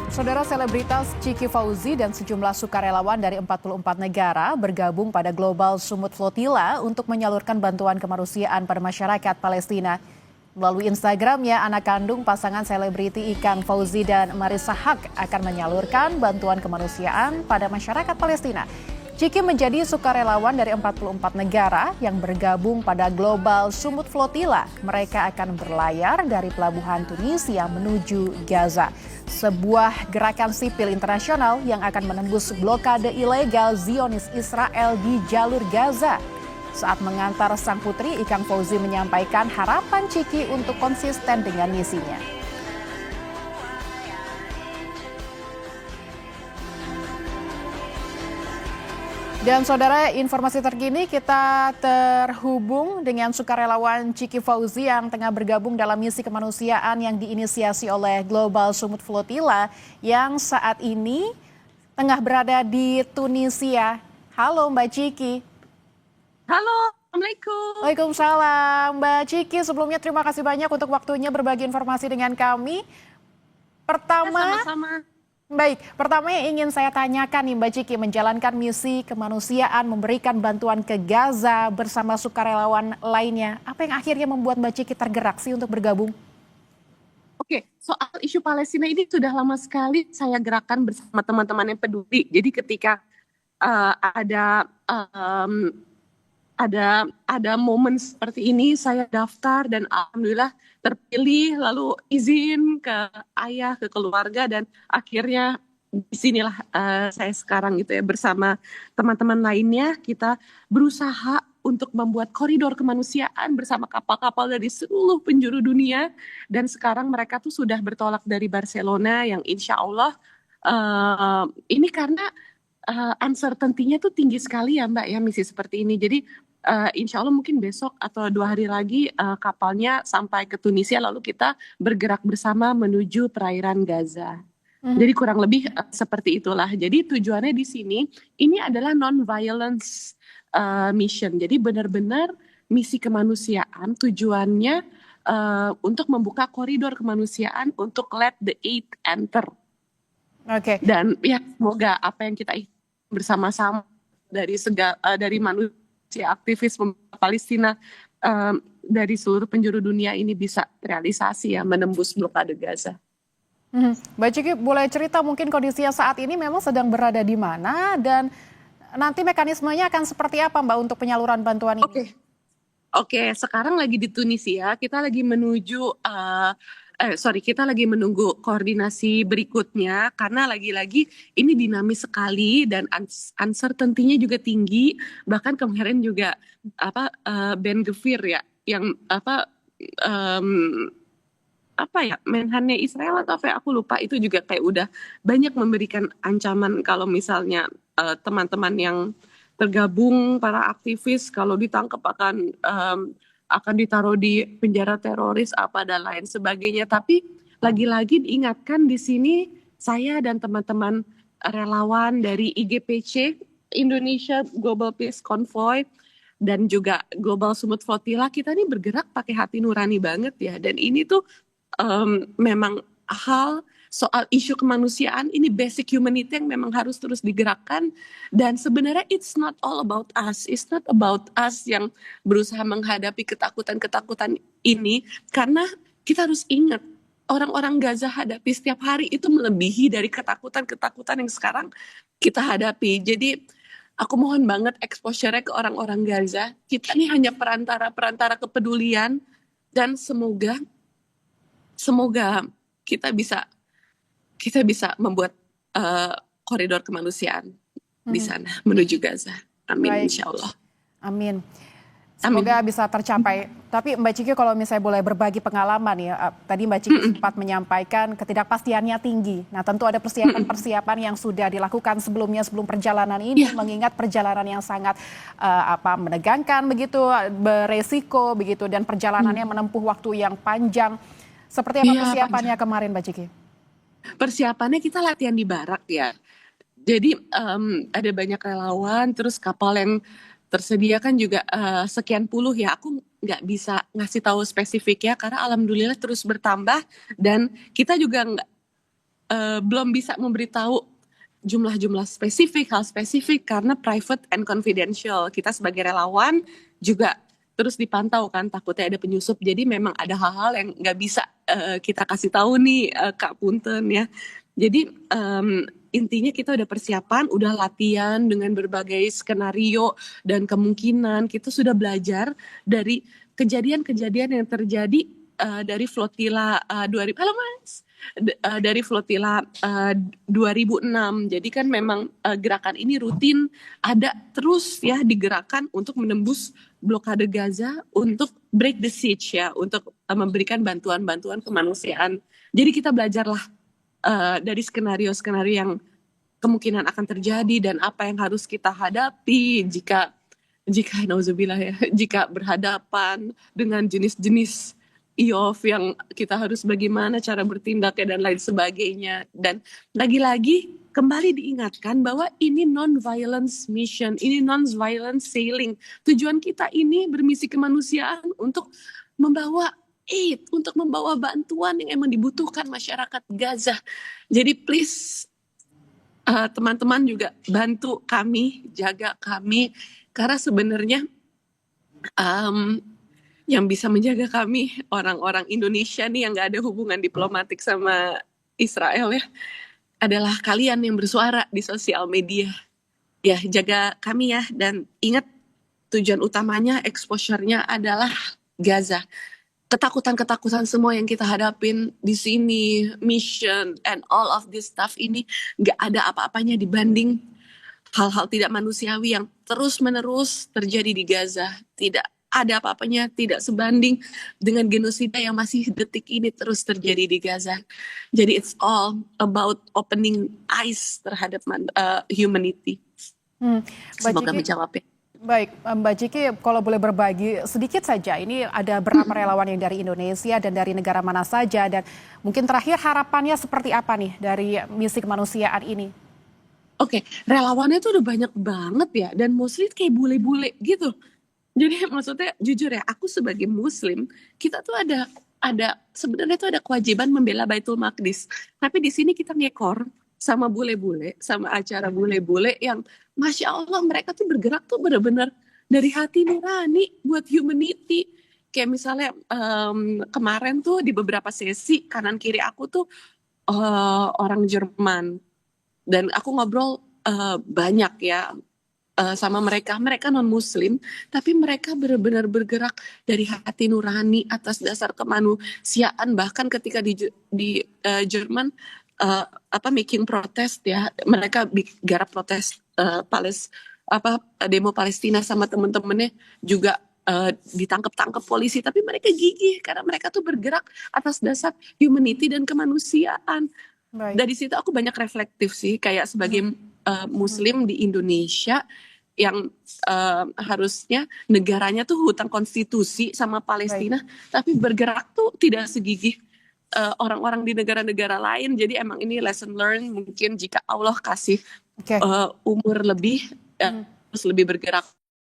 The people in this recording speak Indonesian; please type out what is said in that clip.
Saudara selebritas Chiki Fauzi dan sejumlah sukarelawan dari 44 negara bergabung pada Global Sumut Flotilla untuk menyalurkan bantuan kemanusiaan pada masyarakat Palestina. Melalui Instagramnya, anak kandung pasangan selebriti Ikang Fauzi dan Marissa Haque akan menyalurkan bantuan kemanusiaan pada masyarakat Palestina. Chiki menjadi sukarelawan dari 44 negara yang bergabung pada Global Sumut Flotilla. Mereka akan berlayar dari pelabuhan Tunisia menuju Gaza, sebuah gerakan sipil internasional yang akan menembus blokade ilegal Zionis Israel di jalur Gaza. Saat mengantar sang putri, Ikang Fauzi menyampaikan harapan Chiki untuk konsisten dengan misinya. Dan saudara, informasi terkini kita terhubung dengan sukarelawan Chiki Fauzi yang tengah bergabung dalam misi kemanusiaan yang diinisiasi oleh Global Sumut Flotilla yang saat ini tengah berada di Tunisia. Halo Mbak Chiki. Halo, Assalamualaikum. Waalaikumsalam. Mbak Chiki, sebelumnya terima kasih banyak untuk waktunya berbagi informasi dengan kami. Sama-sama. Baik, pertama yang ingin saya tanyakan nih Mbak Chiki, menjalankan misi kemanusiaan, memberikan bantuan ke Gaza bersama sukarelawan lainnya. Apa yang akhirnya membuat Mbak Chiki tergerak sih untuk bergabung? Oke, soal isu Palestina ini sudah lama sekali saya gerakan bersama teman-teman yang peduli. Jadi ketika ada momen seperti ini, saya daftar dan alhamdulillah terpilih, lalu izin ke ayah, ke keluarga, dan akhirnya disinilah saya sekarang gitu ya, bersama teman-teman lainnya kita berusaha untuk membuat koridor kemanusiaan bersama kapal-kapal dari seluruh penjuru dunia, dan sekarang mereka tuh sudah bertolak dari Barcelona yang insya Allah ini karena uncertainty-nya tuh tinggi sekali ya Mbak ya, misi seperti ini. Jadi insya Allah mungkin besok atau 2 hari lagi kapalnya sampai ke Tunisia, lalu kita bergerak bersama menuju perairan Gaza. Jadi kurang lebih seperti itulah. Jadi tujuannya di sini ini adalah non-violence mission. Jadi benar-benar misi kemanusiaan, tujuannya untuk membuka koridor kemanusiaan untuk let the aid enter. Oke. Dan ya semoga apa yang kita bersama-sama dari manusia aktivis Palestina dari seluruh penjuru dunia ini bisa realisasi ya, menembus blokade Gaza. Mbak Chiki, boleh cerita mungkin kondisinya saat ini memang sedang berada di mana dan nanti mekanismenya akan seperti apa Mbak untuk penyaluran bantuan ini? Oke, sekarang lagi di Tunisia, kita lagi menuju kita lagi menunggu koordinasi berikutnya karena lagi-lagi ini dinamis sekali dan uncertainty-nya juga tinggi. Bahkan kemarin juga Ben Gvir ya yang Menhannya Israel atau aku lupa, itu juga kayak udah banyak memberikan ancaman kalau misalnya teman-teman yang tergabung para aktivis kalau ditangkap akan ditaruh di penjara teroris apa dan lain sebagainya. Tapi lagi-lagi diingatkan di sini saya dan teman-teman relawan dari IGPC Indonesia Global Peace Convoy dan juga Global Sumut Flotilla, kita ini bergerak pakai hati nurani banget ya. Dan ini tuh memang hal soal isu kemanusiaan, ini basic humanity yang memang harus terus digerakkan. Dan sebenarnya it's not all about us, it's not about us yang berusaha menghadapi ketakutan-ketakutan ini, karena kita harus ingat orang-orang Gaza hadapi setiap hari itu melebihi dari ketakutan-ketakutan yang sekarang kita hadapi. Jadi aku mohon banget exposure-nya ke orang-orang Gaza. Kita ini hanya perantara kepedulian, dan semoga kita bisa membuat koridor kemanusiaan di sana menuju Gaza. Amin. Baik. Insya Allah. Amin. Semoga bisa tercapai. Tapi Mbak Chiki, kalau misalnya boleh berbagi pengalaman ya, tadi Mbak Chiki sempat menyampaikan ketidakpastiannya tinggi. Nah tentu ada persiapan-persiapan yang sudah dilakukan sebelum perjalanan ini, mengingat perjalanan yang sangat menegangkan begitu, beresiko begitu, dan perjalanannya menempuh waktu yang panjang. Seperti apa persiapannya kemarin Mbak Chiki? Persiapannya kita latihan di barak ya. Jadi ada banyak relawan, terus kapal yang tersedia kan juga sekian puluh ya. Aku nggak bisa ngasih tahu spesifik ya, karena alhamdulillah terus bertambah, dan kita juga belum bisa memberitahu jumlah-jumlah spesifik, hal spesifik karena private and confidential. Kita sebagai relawan juga terus dipantau kan, takutnya ada penyusup. Jadi memang ada hal-hal yang nggak bisa kita kasih tahu nih, Kak Punten ya. Jadi intinya kita udah persiapan, udah latihan dengan berbagai skenario dan kemungkinan. Kita sudah belajar dari kejadian-kejadian yang terjadi dari flotila 2000. Halo Mas. Dari flotila 2006. Jadi kan memang gerakan ini rutin ada terus ya digerakkan untuk menembus blokade Gaza, untuk break the siege ya, untuk memberikan bantuan-bantuan kemanusiaan. Jadi kita belajarlah dari skenario-skenario yang kemungkinan akan terjadi dan apa yang harus kita hadapi jika nauzubillah ya, jika berhadapan dengan jenis-jenis IOF yang kita harus bagaimana cara bertindaknya dan lain sebagainya. Dan lagi-lagi kembali diingatkan bahwa ini non-violence mission, ini non-violence sailing. Tujuan kita ini bermisi kemanusiaan untuk membawa aid, untuk membawa bantuan yang emang dibutuhkan masyarakat Gaza. Jadi please teman-teman juga bantu kami, jaga kami, karena sebenarnya yang bisa menjaga kami orang-orang Indonesia nih yang gak ada hubungan diplomatik sama Israel ya, adalah kalian yang bersuara di sosial media. Ya, jaga kami ya, dan ingat tujuan utamanya, exposure-nya adalah Gaza. Ketakutan-ketakutan semua yang kita hadapin di sini, mission and all of this stuff ini gak ada apa-apanya dibanding hal-hal tidak manusiawi yang terus-menerus terjadi di Gaza. Tidak ada apa-apanya, tidak sebanding dengan genosida yang masih detik ini terus terjadi di Gaza. Jadi it's all about opening eyes terhadap humanity. Semoga menjawab ya. Baik, Mbak Ciki, kalau boleh berbagi sedikit saja, ini ada berapa relawan yang dari Indonesia dan dari negara mana saja, dan mungkin terakhir harapannya seperti apa nih dari misi kemanusiaan ini? Oke, relawannya tuh udah banyak banget ya, dan mostly kayak bule-bule gitu. Jadi maksudnya jujur ya, aku sebagai Muslim, kita tuh ada sebenarnya tuh ada kewajiban membela Baitul Maqdis. Tapi di sini kita ngekor sama bule-bule, sama acara bule-bule yang Masya Allah mereka tuh bergerak tuh benar-benar dari hati nurani buat humanity. Kayak misalnya kemarin tuh di beberapa sesi kanan kiri aku tuh orang Jerman. Dan aku ngobrol banyak ya sama mereka non-muslim, tapi mereka benar-benar bergerak dari hati nurani atas dasar kemanusiaan. Bahkan ketika di Jerman making protest ya, mereka garap protes demo Palestina sama temen-temennya juga ditangkap polisi, tapi mereka gigih karena mereka tuh bergerak atas dasar humanity dan kemanusiaan. Baik. Dari situ aku banyak reflektif sih, kayak sebagai Muslim di Indonesia yang harusnya negaranya tuh hutang konstitusi sama Palestina, tapi bergerak tuh tidak segigih orang-orang di negara-negara lain. Jadi emang ini lesson learned, mungkin jika Allah kasih umur lebih, terus lebih bergerak